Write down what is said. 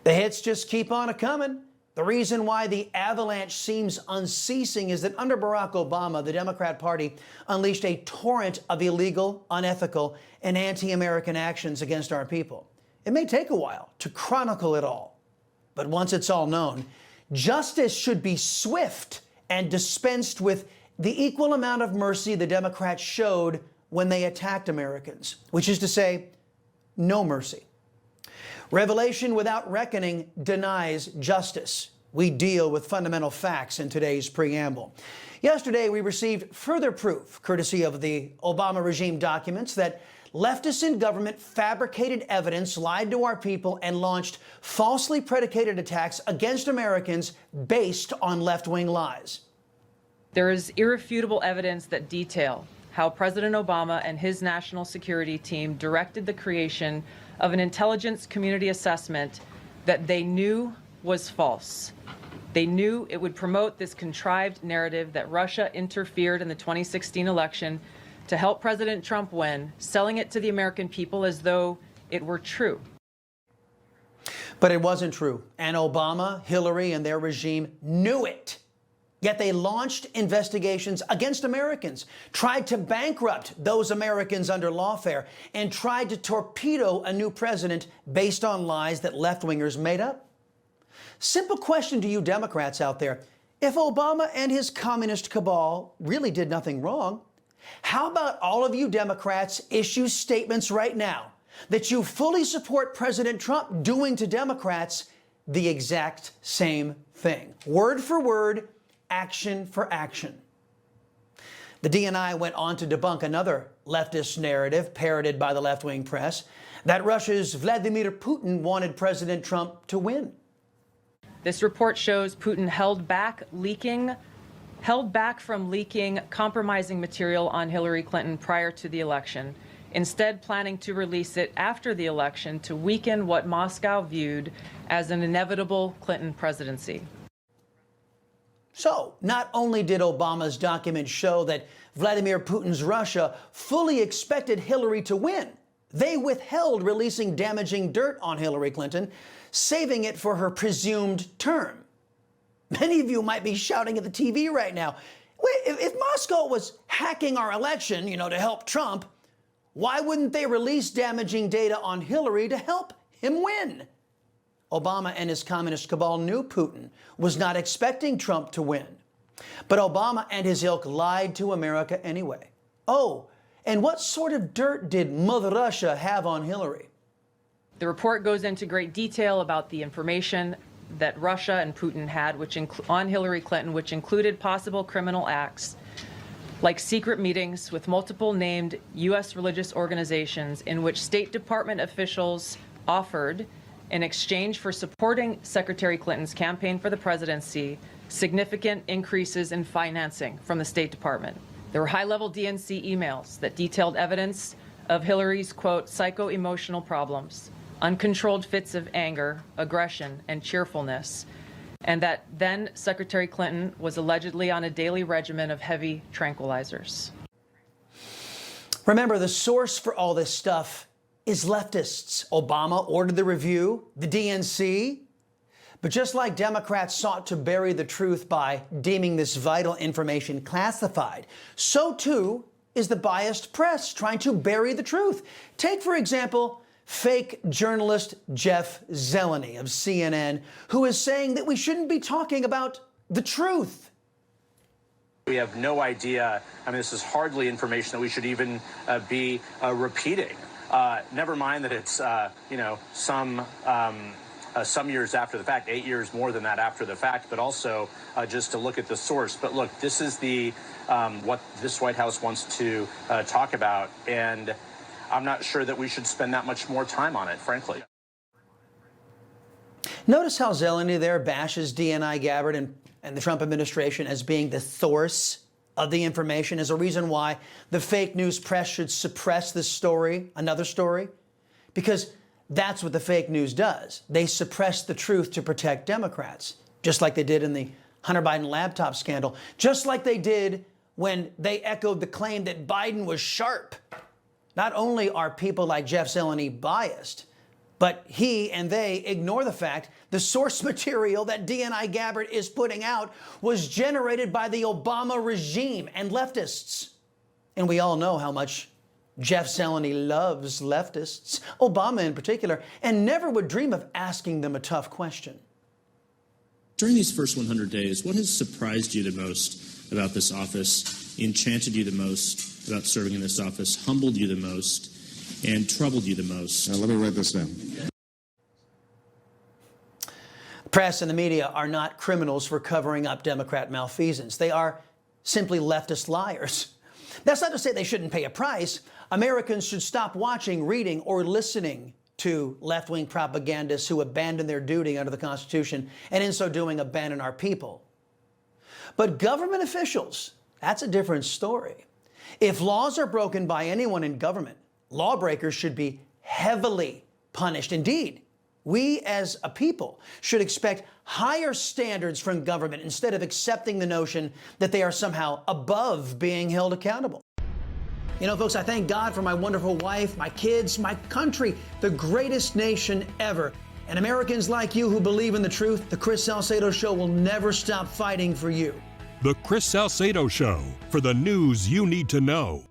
The hits just keep on a-coming. The reason why the avalanche seems unceasing is that under Barack Obama, the Democrat Party unleashed a torrent of illegal, unethical, and anti-American actions against our people. It may take a while to chronicle it all, but once it's all known, justice should be swift and dispensed with the equal amount of mercy the Democrats showed when they attacked Americans, which is to say, no mercy. Revelation without reckoning denies justice. We deal with fundamental facts in today's preamble. Yesterday, we received further proof, courtesy of the Obama regime documents, that leftists in government fabricated evidence, lied to our people, and launched falsely predicated attacks against Americans based on left-wing lies. There is irrefutable evidence that detail how President Obama and his national security team directed the creation of an intelligence community assessment that they knew was false. They knew it would promote this contrived narrative that Russia interfered in the 2016 election to help President Trump win, selling it to the American people as though it were true. But it wasn't true, and Obama, Hillary, and their regime knew it. Yet they launched investigations against Americans, tried to bankrupt those Americans under lawfare, and tried to torpedo a new president based on lies that left-wingers made up. Simple question to you Democrats out there. If Obama and his communist cabal really did nothing wrong, how about all of you Democrats issue statements right now that you fully support President Trump doing to Democrats the exact same thing? Word for word, action for action. The DNI went on to debunk another leftist narrative parroted by the left-wing press, that Russia's Vladimir Putin wanted President Trump to win. This report shows Putin held back from leaking compromising material on Hillary Clinton prior to the election, instead planning to release it after the election to weaken what Moscow viewed as an inevitable Clinton presidency. So, not only did Obama's documents show that Vladimir Putin's Russia fully expected Hillary to win, they withheld releasing damaging dirt on Hillary Clinton, saving it for her presumed term. Many of you might be shouting at the TV right now, wait, if Moscow was hacking our election, to help Trump, why wouldn't they release damaging data on Hillary to help him win? Obama and his communist cabal knew Putin was not expecting Trump to win. But Obama and his ilk lied to America anyway. Oh, and what sort of dirt did Mother Russia have on Hillary? The report goes into great detail about the information that Russia and Putin had on Hillary Clinton, which included possible criminal acts like secret meetings with multiple named U.S. religious organizations in which State Department officials offered, in exchange for supporting Secretary Clinton's campaign for the presidency, significant increases in financing from the State Department. There were high-level DNC emails that detailed evidence of Hillary's, quote, psycho-emotional problems, uncontrolled fits of anger, aggression, and cheerfulness, and that then Secretary Clinton was allegedly on a daily regimen of heavy tranquilizers. Remember, the source for all this stuff is leftists. Obama ordered the review, the DNC. But just like Democrats sought to bury the truth by deeming this vital information classified, so too is the biased press trying to bury the truth. Take, for example, fake journalist Jeff Zeleny of CNN, who is saying that we shouldn't be talking about the truth. We have no idea. I mean, this is hardly information that we should even be repeating. Never mind that it's, some years after the fact, 8 years more than that after the fact, but also just to look at the source. But look, this is the what this White House wants to talk about, and I'm not sure that we should spend that much more time on it, frankly. Notice how Zeleny there bashes DNI Gabbard and the Trump administration as being the source of the information, as a reason why the fake news press should suppress this story, another story, because that's what the fake news does. They suppress the truth to protect Democrats, just like they did in the Hunter Biden laptop scandal, just like they did when they echoed the claim that Biden was sharp. Not only are people like Jeff Zeleny biased, But he and they ignore the fact the source material that DNI Gabbard is putting out was generated by the Obama regime and leftists. And we all know how much Jeff Zeleny loves leftists, Obama in particular, and never would dream of asking them a tough question. During these first 100 days, what has surprised you the most about this office, enchanted you the most about serving in this office, humbled you the most, and troubled you the most? Now, let me write this down. Press and the media are not criminals for covering up Democrat malfeasance. They are simply leftist liars. That's not to say they shouldn't pay a price. Americans should stop watching, reading, or listening to left-wing propagandists who abandon their duty under the Constitution and in so doing abandon our people. But government officials, that's a different story. If laws are broken by anyone in government, lawbreakers should be heavily punished. Indeed, we as a people should expect higher standards from government instead of accepting the notion that they are somehow above being held accountable. You know, folks, I thank God for my wonderful wife, my kids, my country, the greatest nation ever. And Americans like you who believe in the truth, the Chris Salcedo Show will never stop fighting for you. The Chris Salcedo Show, for the news you need to know.